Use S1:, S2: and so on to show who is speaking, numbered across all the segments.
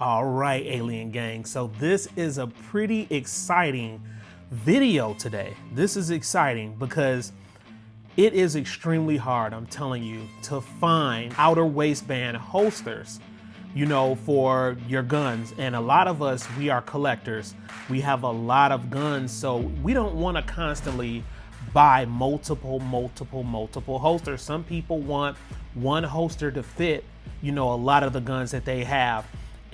S1: All right, Alien Gang. So this is a pretty exciting video today. This is exciting because it is extremely hard, I'm telling you, to find outer waistband holsters, you know, for your guns. And a lot of us, we are collectors. We have a lot of guns, so we don't want to constantly buy multiple holsters. Some people want one holster to fit, you know, a lot of the guns that they have.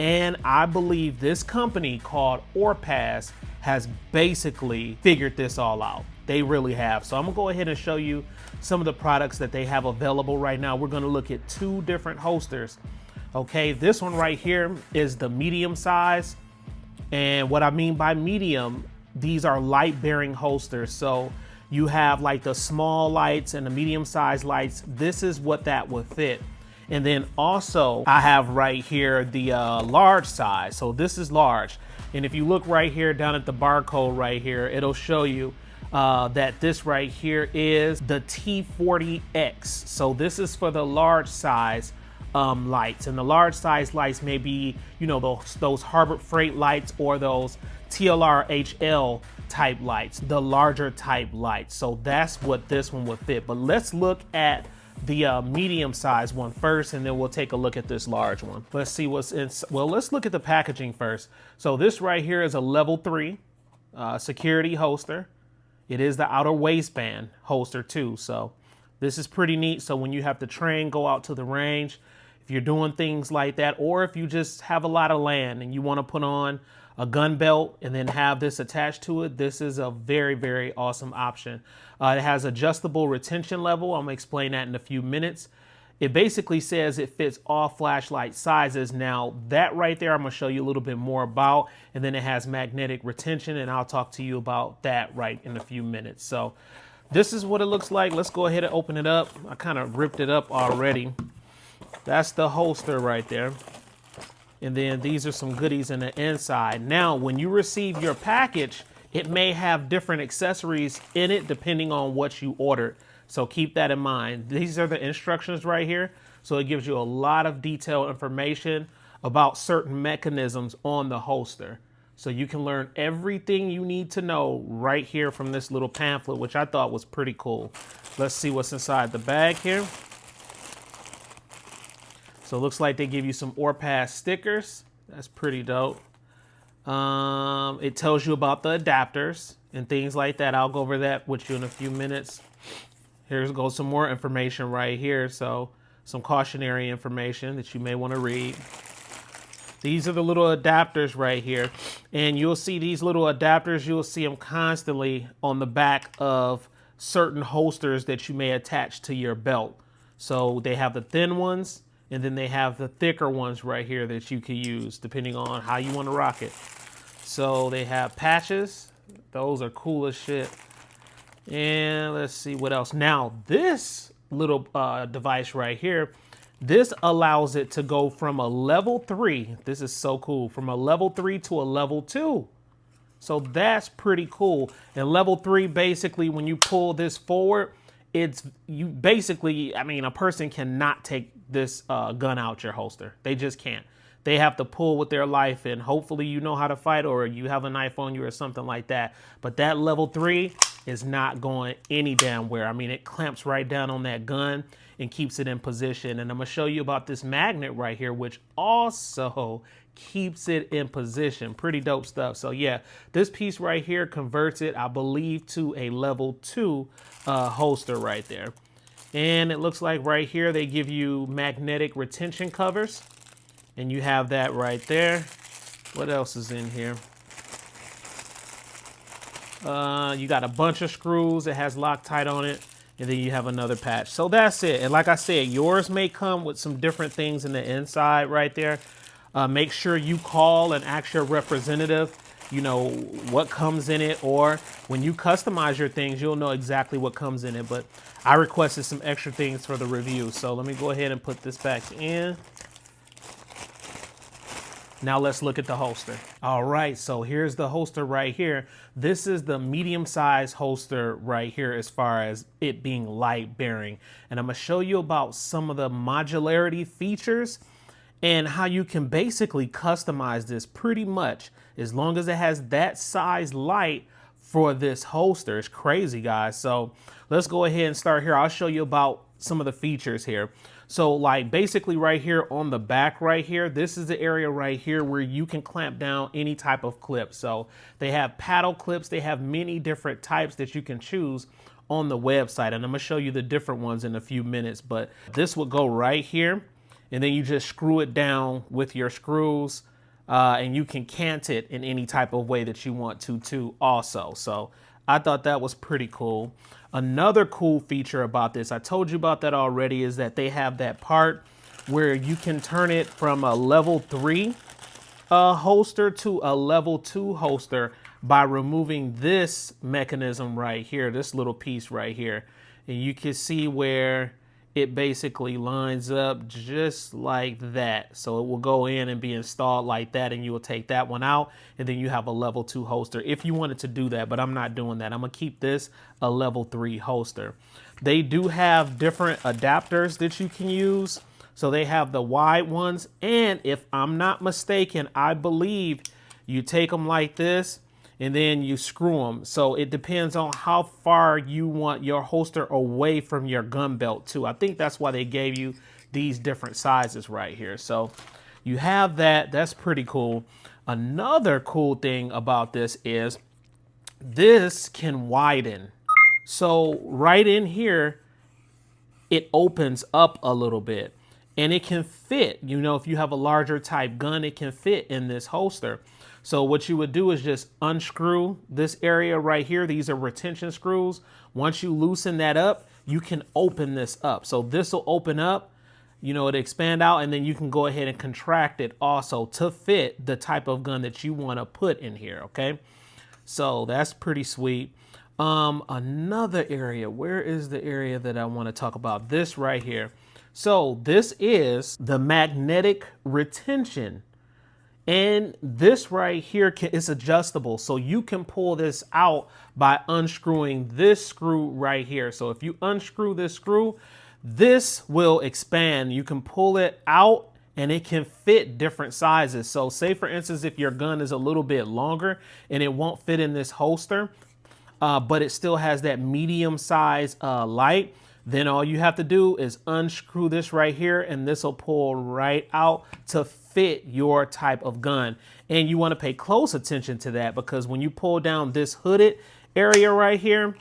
S1: And I believe this company called Orpaz has basically figured this all out. They really have. So I'm gonna go ahead and show you some of the products that they have available right now. We're gonna look at two different holsters. Okay, this one right here is the medium size. And what I mean by medium, these are light bearing holsters. So you have like the small lights and the medium size lights. This is what that would fit. And then also I have right here the large size. So this is large. And if you look right here down at the barcode right here, it'll show you that this right here is the T40X. So this is for the large size lights. And the large size lights may be, you know, those Harbor Freight lights or those TLR-HL type lights, the larger type lights. So that's what this one would fit. But let's look at the medium size one first, and then we'll take a look at this large one. Let's see what's in. Well, let's look at the packaging first. So this right here is a level 3 security holster. It is the outer waistband holster too. So this is pretty neat. So when you have to train, go out to the range, if you're doing things like that, or if you just have a lot of land and you want to put on a gun belt and then have this attached to it, this is a very awesome option. It has adjustable retention level. I'm gonna explain that in a few minutes. It basically says it fits all flashlight sizes. Now that right there, I'm gonna show you a little bit more about, and then it has magnetic retention, and I'll talk to you about that right in a few minutes. So this is what it looks like. Let's go ahead and open it up. I kind of ripped it up already. That's the holster right there. And then these are some goodies in the inside. Now, when you receive your package, it may have different accessories in it depending on what you ordered. So keep that in mind. These are the instructions right here. So it gives you a lot of detailed information about certain mechanisms on the holster. So you can learn everything you need to know right here from this little pamphlet, which I thought was pretty cool. Let's see what's inside the bag here. So it looks like they give you some Orpaz stickers. That's pretty dope. It tells you about the adapters and things like that. I'll go over that with you in a few minutes. Here's goes some more information right here. So some cautionary information that you may want to read. These are the little adapters right here. And you'll see these little adapters, you'll see them constantly on the back of certain holsters that you may attach to your belt. So they have the thin ones, and then they have the thicker ones right here that you can use depending on how you want to rock it. So they have patches. Those are cool as shit. And let's see what else. Now this little device right here, this allows it to go from a level 3. This is so cool. From a level 3 to a level 2. So that's pretty cool. And level 3, basically, when you pull this forward, it's you basically, I mean, a person cannot take this gun out your holster. They just can't. They have to pull with their life, and hopefully you know how to fight, or you have a knife on you or something like that. But that level 3 is not going any damn where. I mean, it clamps right down on that gun and keeps it in position. And I'm gonna show you about this magnet right here, which also keeps it in position. Pretty dope stuff. So yeah, this piece right here converts it, I believe, to a level 2 holster right there. And it looks like right here they give you magnetic retention covers, and you have that right there. What else is in here? You got a bunch of screws. It has Loctite on it, and then you have another patch. So that's it. And like I said, yours may come with some different things in the inside right there. Make sure you call and ask your representative, you know, what comes in it, or when you customize your things, you'll know exactly what comes in it. But I requested some extra things for the review. So let me go ahead and put this back in. Now let's look at the holster. All right, so here's the holster right here. This is the medium-sized holster right here as far as it being light bearing. And I'm gonna show you about some of the modularity features and how you can basically customize this pretty much as long as it has that size light for this holster. It's crazy, guys. So let's go ahead and start here. I'll show you about some of the features here. So like basically right here on the back right here, this is the area right here where you can clamp down any type of clip. So they have paddle clips. They have many different types that you can choose on the website. And I'm gonna show you the different ones in a few minutes, but this will go right here. And then you just screw it down with your screws, and you can cant it in any type of way that you want to too also. So I thought that was pretty cool. Another cool feature about this, I told you about that already, is that they have that part where you can turn it from a level 3 holster to a level 2 holster by removing this mechanism right here, this little piece right here. And you can see where it basically lines up just like that. So it will go in and be installed like that, and you will take that one out, and then you have a level 2 holster if you wanted to do that, but I'm not doing that. I'm gonna keep this a level 3 holster. They do have different adapters that you can use. So they have the wide ones, and if I'm not mistaken, I believe you take them like this and then you screw them. So it depends on how far you want your holster away from your gun belt too. I think that's why they gave you these different sizes right here. So you have that, that's pretty cool. Another cool thing about this is this can widen. So right in here, it opens up a little bit and it can fit, you know, if you have a larger type gun, it can fit in this holster. So what you would do is just unscrew this area right here. These are retention screws. Once you loosen that up, you can open this up. So this will open up, you know, it expand out, and then you can go ahead and contract it also to fit the type of gun that you want to put in here. Okay. So that's pretty sweet. Another area, where is the area that I want to talk about? This right here. So this is the magnetic retention. And this right here is adjustable. So you can pull this out by unscrewing this screw right here. So if you unscrew this screw, this will expand. You can pull it out and it can fit different sizes. So say for instance, if your gun is a little bit longer and it won't fit in this holster, but it still has that medium size light, then all you have to do is unscrew this right here and this will pull right out to fit your type of gun. And you want to pay close attention to that, because when you pull down this hooded area right here,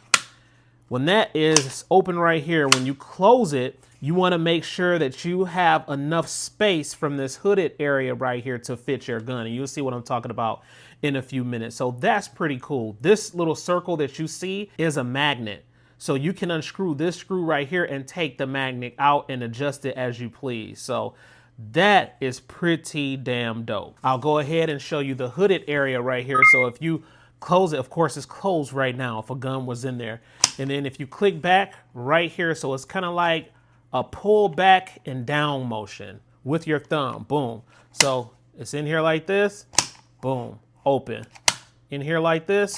S1: when that is open right here, when you close it, you want to make sure that you have enough space from this hooded area right here to fit your gun. And you'll see what I'm talking about in a few minutes. So that's pretty cool. This little circle that you see is a magnet. So you can unscrew this screw right here and take the magnet out and adjust it as you please. So that is pretty damn dope. I'll go ahead and show you the hooded area right here. So if you close it, of course it's closed right now if a gun was in there. And then if you click back right here, so it's kind of like a pull back and down motion with your thumb, boom. So it's in here like this, boom, open. In here like this,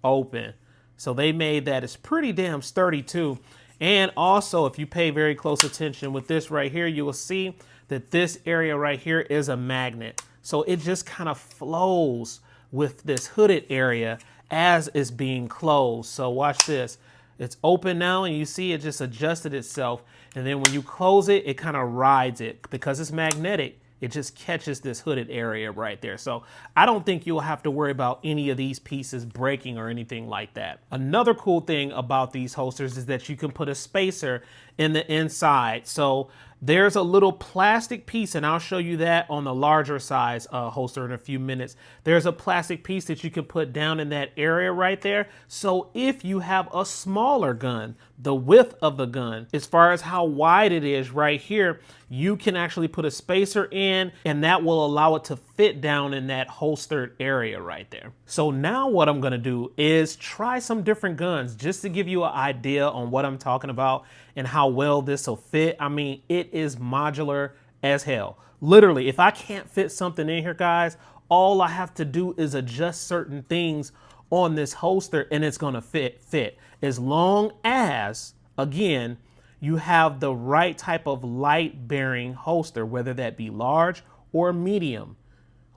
S1: open. So they made that. It's pretty damn sturdy too. And also, if you pay very close attention with this right here, you will see that this area right here is a magnet. So it just kind of flows with this hooded area as it's being closed. So watch this. It's open now and you see it just adjusted itself. And then when you close it, it kind of rides it because it's magnetic. It just catches this hooded area right there. So I don't think you'll have to worry about any of these pieces breaking or anything like that. Another cool thing about these holsters is that you can put a spacer in the inside. So there's a little plastic piece, and I'll show you that on the larger size holster in a few minutes. There's a plastic piece that you can put down in that area right there. So if you have a smaller gun, the width of the gun, as far as how wide it is right here, you can actually put a spacer in, and that will allow it to fit down in that holstered area right there. So now what I'm gonna do is try some different guns just to give you an idea on what I'm talking about and how well this will fit. I mean, it is modular as hell. Literally, if I can't fit something in here, guys, all I have to do is adjust certain things on this holster and it's gonna fit. As long as, again, you have the right type of light bearing holster, whether that be large or medium.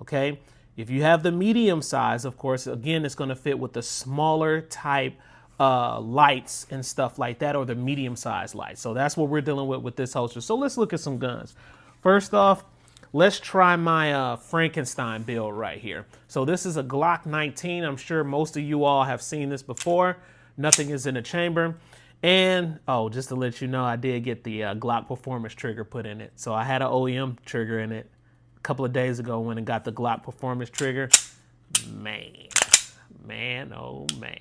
S1: Okay. If you have the medium size, of course, again, it's going to fit with the smaller type lights and stuff like that, or the medium size lights. So that's what we're dealing with this holster. So let's look at some guns. First off, let's try my Frankenstein build right here. So this is a Glock 19. I'm sure most of you all have seen this before. Nothing is in the chamber. And, oh, just to let you know, I did get the Glock Performance trigger put in it. So I had an OEM trigger in it a couple of days ago when I got the Glock Performance trigger. Man, oh man.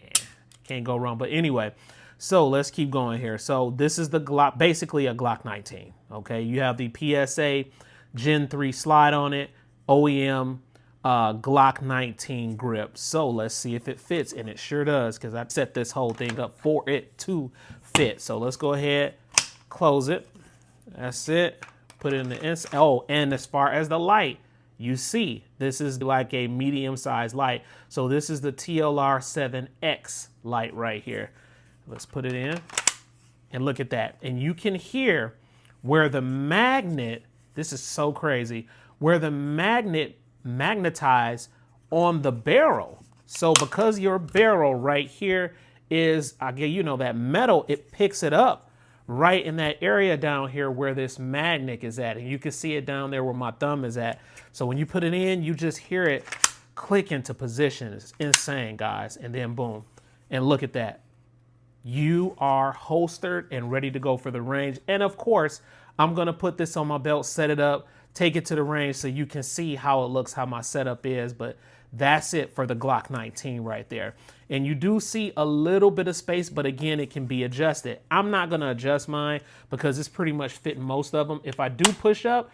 S1: Can't go wrong. But anyway, so let's keep going here. So this is the Glock, basically a Glock 19. Okay, you have the PSA Gen 3 slide on it, OEM Glock 19 grip. So let's see if it fits, and it sure does, because I set this whole thing up for it to fit. So let's go ahead, close it. That's it. Put it in the inside. Oh, and as far as the light, you see, this is like a medium-sized light. So this is the TLR7X light right here. Let's put it in and look at that. And you can hear where the magnet, this is so crazy, where the magnet magnetized on the barrel. So because your barrel right here is, you know, that metal, it picks it up right in that area down here where this magnet is at. And you can see it down there where my thumb is at. So when you put it in, you just hear it click into position. It's insane, guys. And then boom. And look at that. You are holstered and ready to go for the range. And of course, I'm going to put this on my belt, set it up, take it to the range so you can see how it looks, how my setup is. But that's it for the Glock 19 right there. And you do see a little bit of space, but again, it can be adjusted. I'm not going to adjust mine because it's pretty much fitting most of them. If I do push up,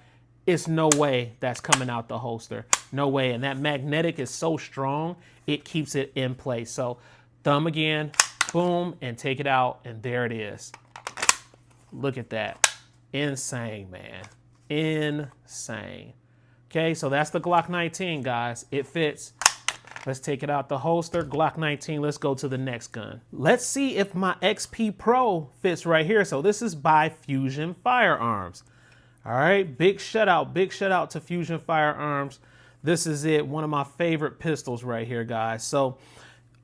S1: it's no way that's coming out the holster. No way. And that magnetic is so strong, it keeps it in place. So thumb again, boom, and take it out. And there it is. Look at that. Insane, man. Insane. Okay, so that's the Glock 19, guys. It fits. Let's take it out the holster. Glock 19, let's go to the next gun. Let's see if my XP Pro fits right here. So this is by Fusion Firearms. All right, big shout out to Fusion Firearms. This is it, one of my favorite pistols right here, guys. So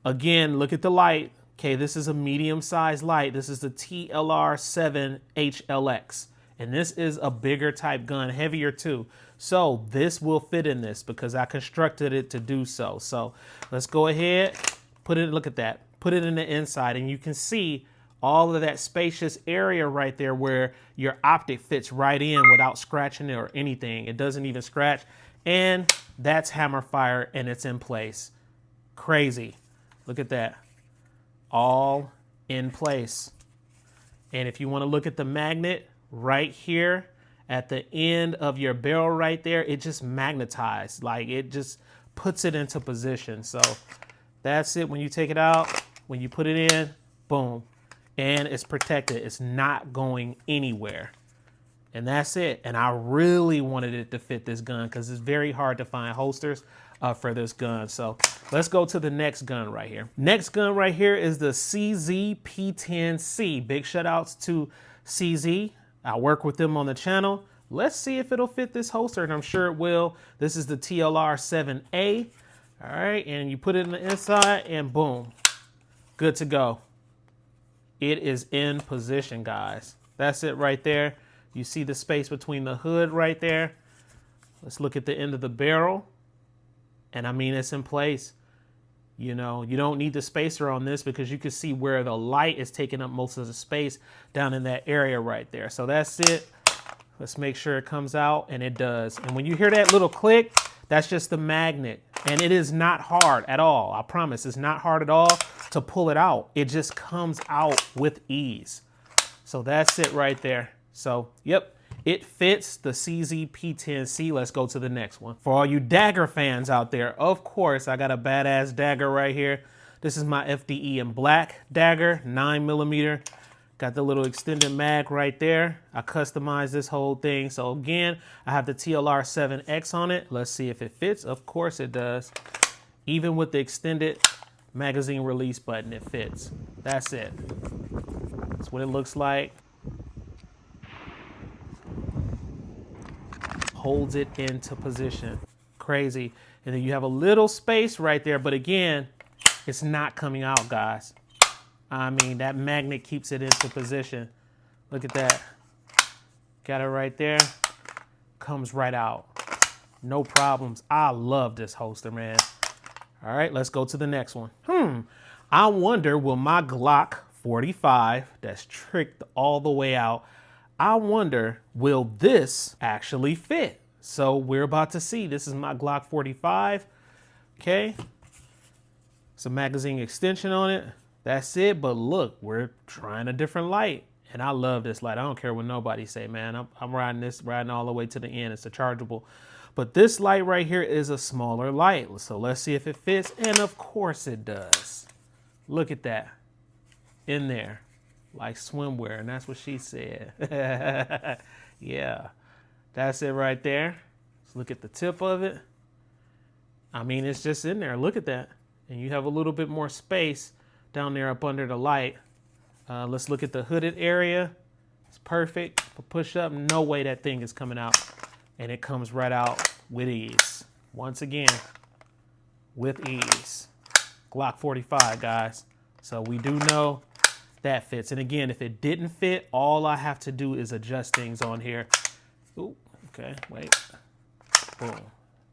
S1: again, look at the light. Okay, this is a medium-sized light. This is the TLR7HLX. And this is a bigger type gun, heavier too. So this will fit in this because I constructed it to do so. So let's go ahead, put it, look at that, put it in the inside, and you can see all of that spacious area right there where your optic fits right in without scratching it or anything. It doesn't even scratch. And that's hammer fire and it's in place. Crazy. Look at that. All in place. And if you want to look at the magnet right here at the end of your barrel right there, it just magnetized, like it just puts it into position. So that's it. When you take it out, when you put it in, boom, and it's protected. It's not going anywhere. And that's it. And I really wanted it to fit this gun because it's very hard to find holsters for this gun. So let's go to the next gun right here. Next gun right here is the CZ P10C. Big shout outs to CZ. I work with them on the channel. Let's see if it'll fit this holster, and I'm sure it will. This is the TLR7A. All right, and you put it in the inside, and boom, good to go. It is in position, guys. That's it right there. You see the space between the hood right there. Let's look at the end of the barrel. And I mean, it's in place. You know, you don't need the spacer on this because you can see where the light is taking up most of the space down in that area right there. So that's it. Let's make sure it comes out, and it does. And when you hear that little click, that's just the magnet. And it is not hard at all. I promise it's not hard at all to pull it out. It just comes out with ease. So that's it right there. So, yep, it fits the CZ P10C. Let's go to the next one. For all you dagger fans out there, of course, I got a badass dagger right here. This is my FDE in black dagger, 9mm. Got the little extended mag right there. I customized this whole thing. So again, I have the TLR7X on it. Let's see if it fits. Of course it does. Even with the extended magazine release button, it fits. That's it. That's what it looks like. holds it into position. Crazy. And then you have a little space right there, but again, it's not coming out, guys. I mean, that magnet keeps it into position. Look at that. Got it right there. Comes right out. No problems. I love this holster, man. All right, let's go to the next one. I wonder, will my Glock 45 that's tricked all the way out, I wonder, will this actually fit? So we're about to see. This is my Glock 45. Okay. It's a magazine extension on it. That's it. But look, we're trying a different light. And I love this light. I don't care what nobody say, man. I'm riding this, riding all the way to the end. It's a chargeable. But this light right here is a smaller light. So let's see if it fits. And of course it does. Look at that. In there. Like swimwear. And that's what she said. Yeah. That's it right there. Let's look at the tip of it. I mean, it's just in there. Look at that. And you have a little bit more space down there up under the light. Let's look at the hooded area. It's perfect for push up. No way that thing is coming out. And it comes right out with ease. Once again, with ease. Glock 45, guys. So we do know that fits. And again, if it didn't fit, all I have to do is adjust things on here. Ooh, okay, wait. Boom,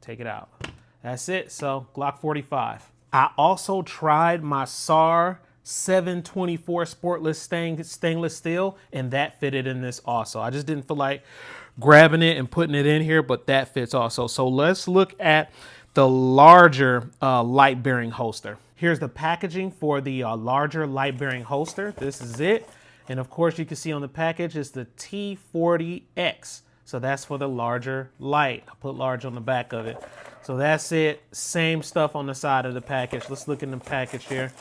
S1: take it out. That's it, so Glock 45. I also tried my SAR 724 sportless stainless steel, and that fitted in this also. I just didn't feel like grabbing it and putting it in here, but that fits also. So let's look at the larger light bearing holster. Here's the packaging for the larger light bearing holster. This is it. And of course you can see on the package is the T40X. So that's for the larger light. I put large on the back of it. So that's it. Same stuff on the side of the package. Let's look in the package here.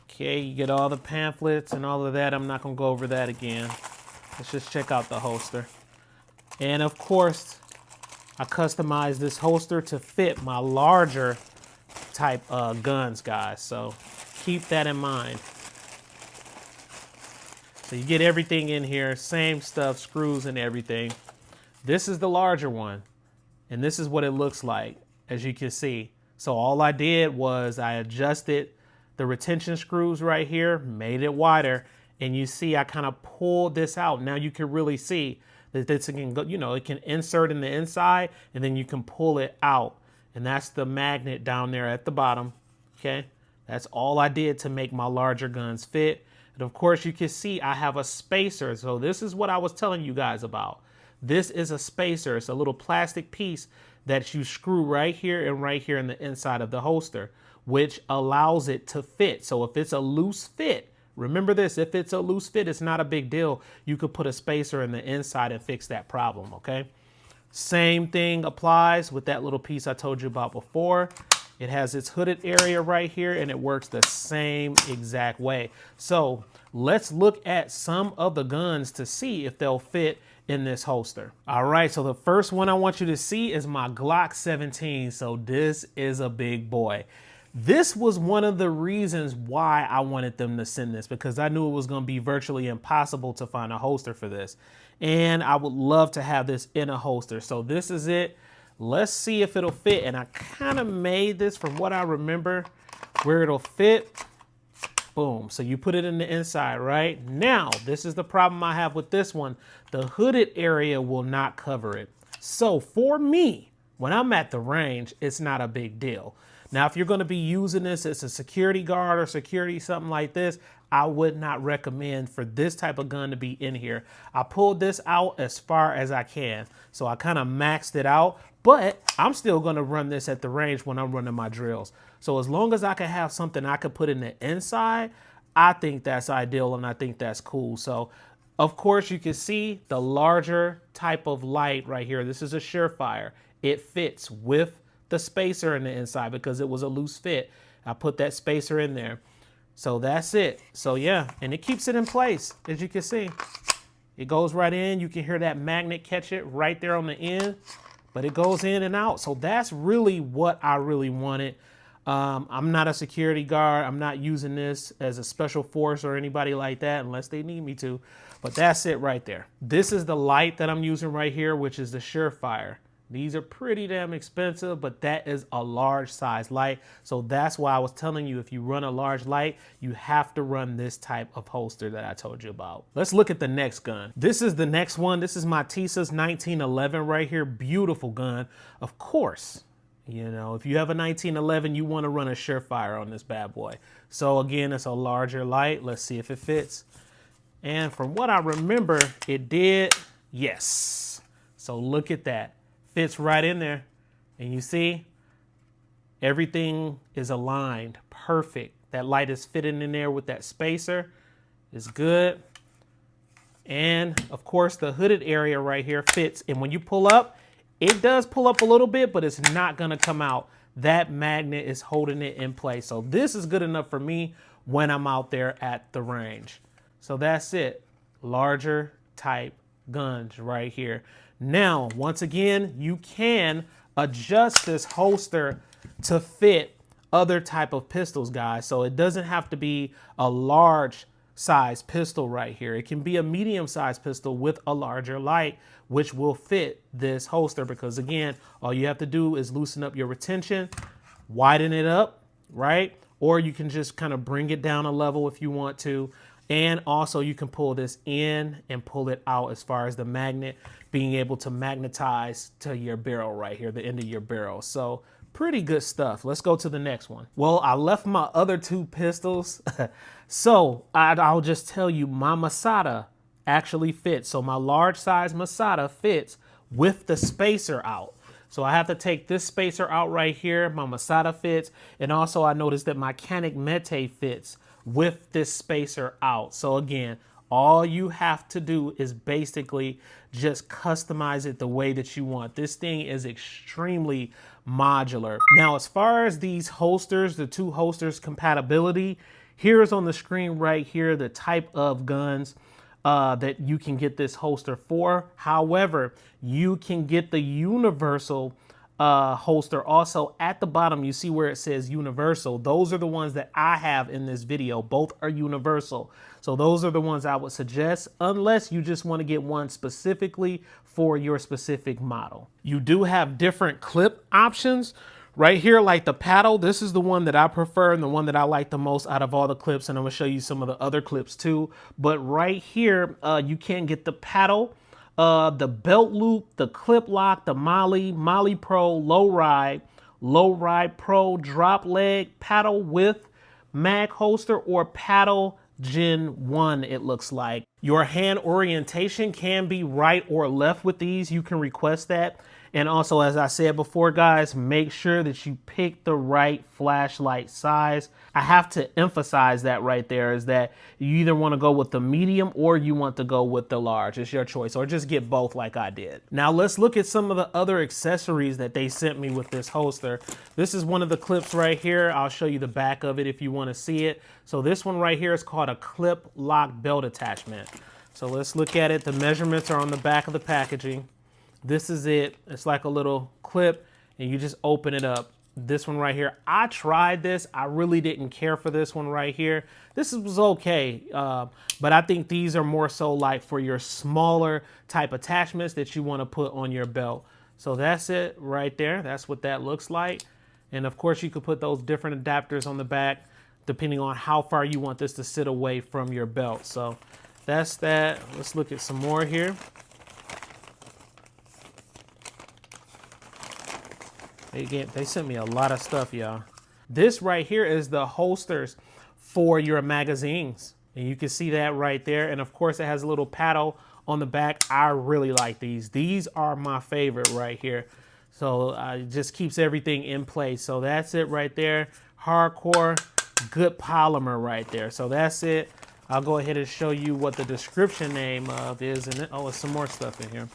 S1: Okay, you get all the pamphlets and all of that. I'm not gonna go over that again. Let's just check out the holster. And of course, I customized this holster to fit my larger type guns, guys. So keep that in mind. So you get everything in here, same stuff, screws and everything. This is the larger one, and this is what it looks like, as you can see. So all I did was I adjusted the retention screws right here, made it wider, and you see I kind of pulled this out. Now you can really see that this can go, you know, it can insert in the inside, and then you can pull it out. And that's the magnet down there at the bottom, okay? That's all I did to make my larger guns fit. And of course you can see I have a spacer. So this is what I was telling you guys about. This is a spacer. It's a little plastic piece that you screw right here and right here in the inside of the holster, which allows it to fit. So if it's a loose fit, remember this, if it's a loose fit, it's not a big deal. You could put a spacer in the inside and fix that problem, okay? Same thing applies with that little piece I told you about before. It has its hooded area right here, and it works the same exact way. So let's look at some of the guns to see if they'll fit in this holster. All right, so the first one I want you to see is my Glock 17. So this is a big boy. This was one of the reasons why I wanted them to send this, because I knew it was going to be virtually impossible to find a holster for this. And I would love to have this in a holster. So this is it. Let's see if it'll fit. And I kind of made this from what I remember where it'll fit. Boom. So you put it in the inside, right? Now, this is the problem I have with this one. The hooded area will not cover it. So for me, when I'm at the range, it's not a big deal. Now, if you're going to be using this as a security guard or security, something like this, I would not recommend for this type of gun to be in here. I pulled this out as far as I can. So I kind of maxed it out, but I'm still going to run this at the range when I'm running my drills. So as long as I can have something I could put in the inside, I think that's ideal and I think that's cool. So of course you can see the larger type of light right here. This is a Surefire. It fits with the spacer in the inside because it was a loose fit. I put that spacer in there. So that's it. So yeah, and it keeps it in place, as you can see. It goes right in. You can hear that magnet catch it right there on the end, but it goes in and out. So that's really what I really wanted. I'm not a security guard. I'm not using this as a special force or anybody like that unless they need me to. But that's it right there. This is the light that I'm using right here, which is the Surefire. These are pretty damn expensive, but that is a large size light. So that's why I was telling you, if you run a large light, you have to run this type of holster that I told you about. Let's look at the next gun. This is the next one. This is my Tissa's 1911 right here. Beautiful gun. Of course, you know, if you have a 1911, you want to run a Surefire on this bad boy. So again, it's a larger light. Let's see if it fits. And from what I remember, it did. Yes. So look at that. Fits right in there. And you see, everything is aligned. Perfect. That light is fitting in there with that spacer. It's good. And of course, the hooded area right here fits. And when you pull up, it does pull up a little bit, but it's not going to come out. That magnet is holding it in place. So this is good enough for me when I'm out there at the range. So that's it. Larger type guns right here. Now, once again, you can adjust this holster to fit other type of pistols, guys. So it doesn't have to be a large size pistol right here. It can be a medium sized pistol with a larger light, which will fit this holster, because again, all you have to do is loosen up your retention, widen it up, right? Or you can just kind of bring it down a level if you want to. And also you can pull this in and pull it out as far as the magnet being able to magnetize to your barrel right here, the end of your barrel. So pretty good stuff. Let's go to the next one. Well, I left my other two pistols. So I'll just tell you, my Masada actually fits. So my large size Masada fits with the spacer out. So I have to take this spacer out right here. My Masada fits. And also I noticed that my Canik Mete fits with this spacer out. So again, all you have to do is basically just customize it the way that you want. This thing is extremely modular. Now, as far as these holsters, the two holsters compatibility, here's on the screen right here the type of guns that you can get this holster for. However, you can get the universal holster also. At the bottom, you see where it says universal. Those are the ones that I have in this video. Both are universal. So those are the ones I would suggest, unless you just want to get one specifically for your specific model. You do have different clip options right here, like the paddle. This is the one that I prefer and the one that I like the most out of all the clips. And I'm going to show you some of the other clips too. But right here, you can get the paddle, the belt loop, the clip lock, the Molly Pro, low ride Pro, drop leg, paddle with mag holster, or paddle Gen 1, it looks like. Your hand orientation can be right or left with these. You can request that. And also, as I said before, guys, make sure that you pick the right flashlight size. I have to emphasize that right there, is that you either want to go with the medium or you want to go with the large. It's your choice, or just get both like I did. Now let's look at some of the other accessories that they sent me with this holster. This is one of the clips right here. I'll show you the back of it if you want to see it. So this one right here is called a clip lock belt attachment. So let's look at it. The measurements are on the back of the packaging. This is it. It's like a little clip and you just open it up. This one right here, I tried this. I really didn't care for this one right here. This was okay, but I think these are more so like for your smaller type attachments that you want to put on your belt. So that's it right there. That's what that looks like. And of course you could put those different adapters on the back depending on how far you want this to sit away from your belt. So that's that. Let's look at some more here. They sent me a lot of stuff, y'all. This right here is the holsters for your magazines. And you can see that right there. And of course it has a little paddle on the back. I really like these. These are my favorite right here. So it just keeps everything in place. So that's it right there. Hardcore, good polymer right there. So that's it. I'll go ahead and show you what the description name of is. And oh, there's some more stuff in here.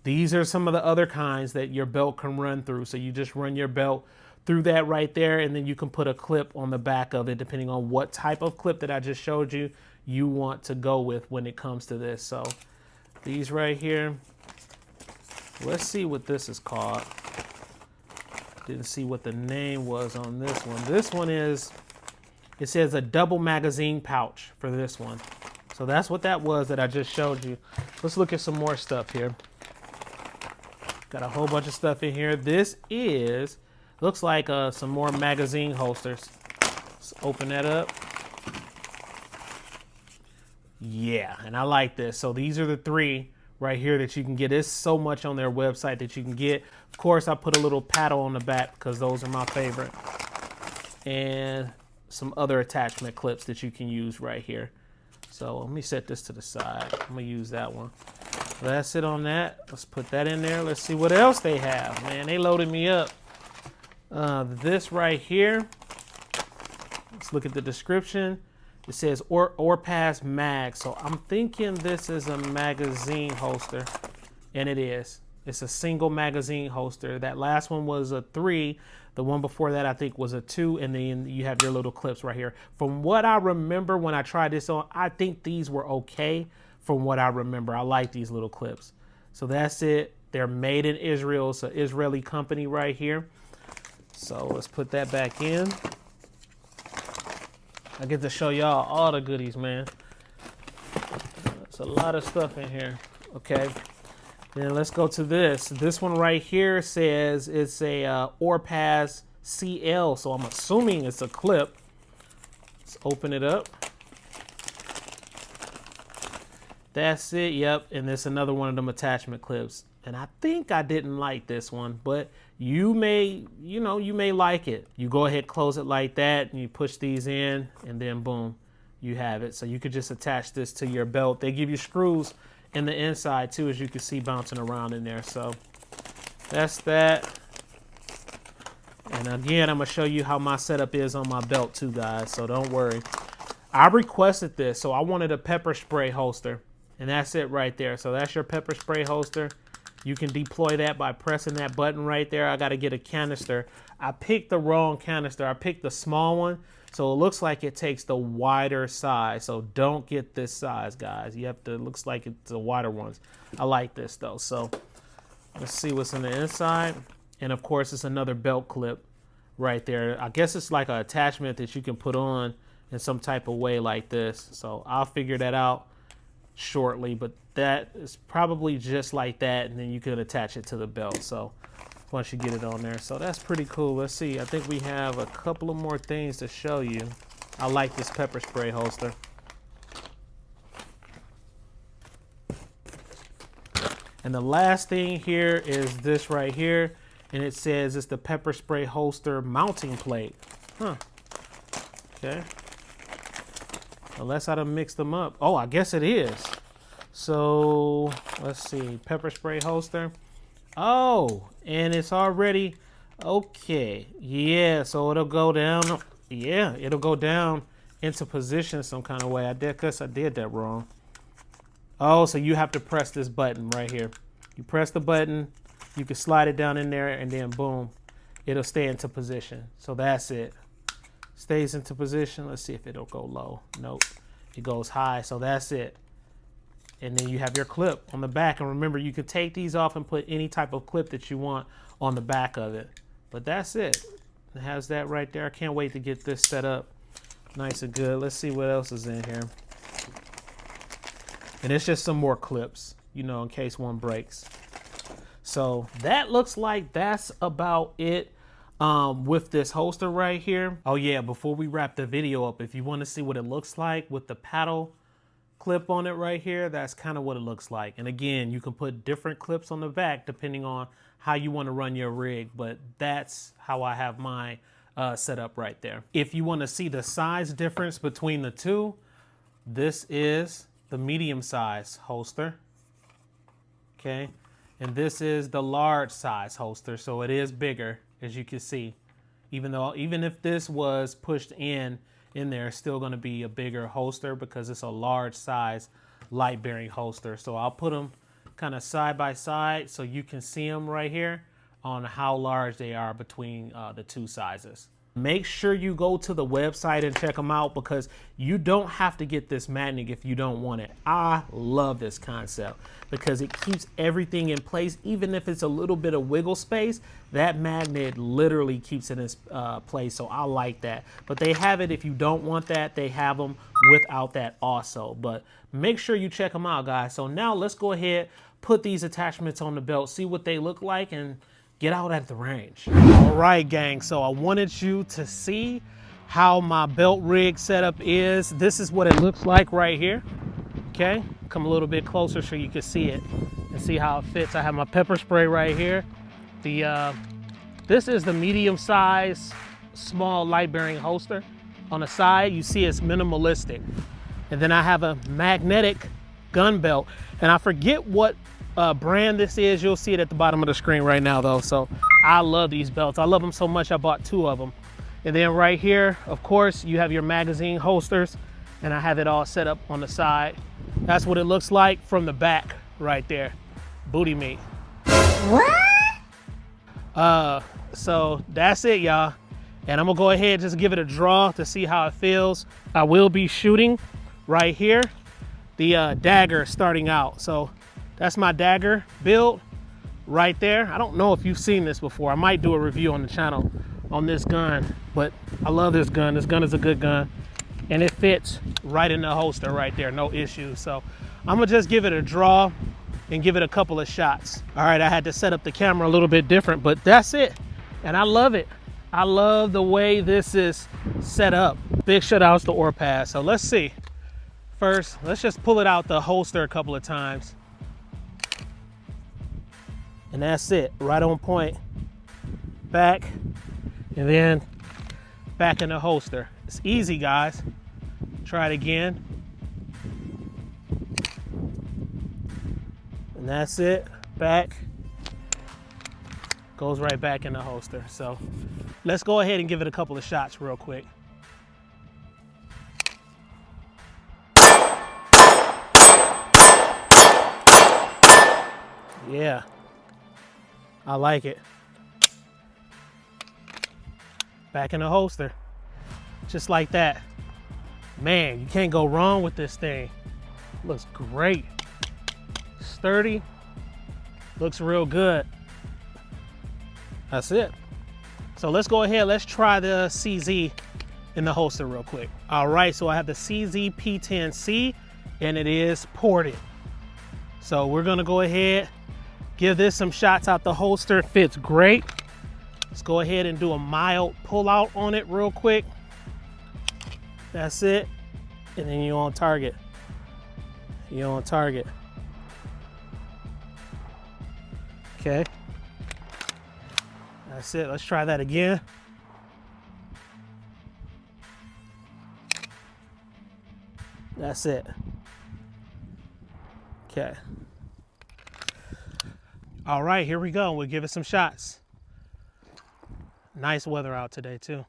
S1: These are some of the other kinds that your belt can run through. So you just run your belt through that right there, and then you can put a clip on the back of it, depending on what type of clip that I just showed you you want to go with when it comes to this. So these right here, let's see what this is called. Didn't see what the name was on this one. This one is, it says a double magazine pouch for this one. So that's what that was that I just showed you. Let's look at some more stuff here. Got a whole bunch of stuff in here. This is, looks like some more magazine holsters. Let's open that up. Yeah, and I like this. So these are the three right here that you can get. There's so much on their website that you can get. Of course, I put a little paddle on the back because those are my favorite. And some other attachment clips that you can use right here. So let me set this to the side. I'm gonna use that one. So that's it on that. Let's put that in there. Let's see what else they have. Man, they loaded me up. This right here. Let's look at the description. It says Orpaz Mag. So I'm thinking this is a magazine holster, and it is. It's a single magazine holster. That last one was a 3. The one before that I think was a 2, and then you have your little clips right here. From what I remember when I tried this on, I think these were okay from what I remember. I like these little clips. So that's it. They're made in Israel. It's an Israeli company right here. So let's put that back in. I get to show y'all all the goodies, man. There's a lot of stuff in here. Okay. Then let's go to this. This one right here says it's a Orpaz CL. So I'm assuming it's a clip. Let's open it up. That's it. Yep. And there's another one of them attachment clips. And I think I didn't like this one, but you may like it. You go ahead, close it like that, and you push these in, and then boom, you have it. So you could just attach this to your belt. They give you screws in the inside too, as you can see bouncing around in there. So that's that. And again, I'm gonna show you how my setup is on my belt too, guys. So don't worry. I requested this, so I wanted a pepper spray holster, and that's it right there. So that's your pepper spray holster. You can deploy that by pressing that button right there. I got to get a canister. I picked the wrong canister. I picked the small one. So it looks like it takes the wider size. So don't get this size, guys. You have to, it looks like it's the wider ones. I like this though. So let's see what's in the inside. And of course, it's another belt clip right there. I guess it's like an attachment that you can put on in some type of way like this. So I'll figure that out shortly, but that is probably just like that, and then you can attach it to the belt. So once you get it on there, so that's pretty cool. Let's see, I think we have a couple of more things to show you. I like this pepper spray holster. And the last thing here is this right here, and it says it's the pepper spray holster mounting plate. Okay, unless I done mixed them up. Oh, I guess it is. So let's see, pepper spray holster. Oh, and it's already okay. Yeah, so it'll go down. Yeah, it'll go down into position some kind of way. I guess I did that wrong. Oh, so you have to press this button right here. You press the button, you can slide it down in there, and then boom, it'll stay into position. So that's it. Stays into position. Let's see if it'll go low. Nope, it goes high. So that's it. And then you have your clip on the back. And remember, you can take these off and put any type of clip that you want on the back of it. But that's it. It has that right there. I can't wait to get this set up nice and good. Let's see what else is in here. And it's just some more clips, you know, in case one breaks. So that looks like that's about it with this holster right here. Oh yeah, before we wrap the video up, if you want to see what it looks like with the paddle clip on it right here, that's kind of what it looks like. And again, you can put different clips on the back depending on how you want to run your rig, but that's how I have my set up right there. If you want to see the size difference between the two, this is the medium size holster. Okay, and this is the large size holster, so it is bigger, as you can see. Even if this was pushed in there, it's still going to be a bigger holster because it's a large size light bearing holster. So I'll put them kind of side by side so you can see them right here on how large they are between the two sizes. Make sure you go to the website and check them out, because you don't have to get this magnet if you don't want it. I love this concept because it keeps everything in place. Even if it's a little bit of wiggle space, that magnet literally keeps it in place. So I like that. But they have it if you don't want that. They have them without that also. But make sure you check them out, guys. So now let's go ahead, put these attachments on the belt, see what they look like, and get out at the range. All right, gang, so I wanted you to see how my belt rig setup is. This is what it looks like right here. Okay, come a little bit closer so you can see it and see how it fits. I have my pepper spray right here. This is the medium size, small light bearing holster. On the side, you see it's minimalistic. And then I have a magnetic gun belt, and I forget what brand this is. You'll see it at the bottom of the screen right now though. So I love these belts. I love them so much I bought 2 of them. And then right here, of course, you have your magazine holsters, and I have it all set up on the side. That's what it looks like from the back right there. Booty meat. What? So that's it, y'all. And I'm gonna go ahead and just give it a draw to see how it feels. I will be shooting right here the dagger starting out. So that's my dagger build right there. I don't know if you've seen this before. I might do a review on the channel on this gun, but I love this gun. This gun is a good gun, and it fits right in the holster right there, no issues. So I'm gonna just give it a draw and give it a couple of shots. All right, I had to set up the camera a little bit different, but that's it. And I love it. I love the way this is set up. Big shout outs to Orpaz. So let's see. First, let's just pull it out the holster a couple of times. And that's it, right on point. Back, and then back in the holster. It's easy, guys. Try it again. And that's it, back. Goes right back in the holster. So let's go ahead and give it a couple of shots real quick. Yeah. I like it. Back in the holster. Just like that. Man, you can't go wrong with this thing. Looks great. Sturdy. Looks real good. That's it. So let's go ahead. Let's try the CZ in the holster real quick. All right, so I have the CZ P10C, and it is ported. So we're gonna go ahead, give this some shots out the holster. It fits great. Let's go ahead and do a mild pull out on it real quick. That's it. And then you're on target. You're on target. Okay. That's it. Let's try that again. That's it. Okay. All right, here we go. We'll give it some shots. Nice weather out today, too.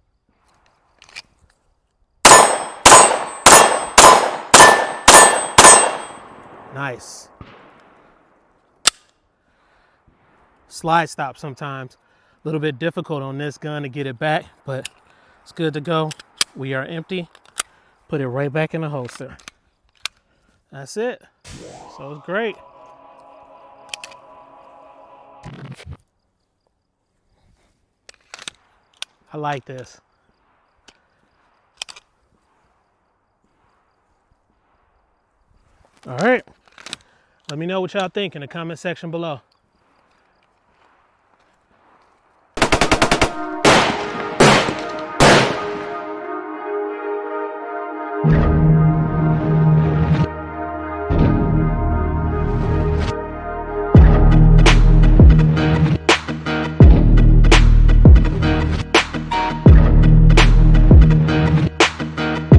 S1: Nice. Slide stop sometimes. A little bit difficult on this gun to get it back, but it's good to go. We are empty. Put it right back in the holster. That's it. So it's great. I like this. All right. Let me know what y'all think in the comment section below.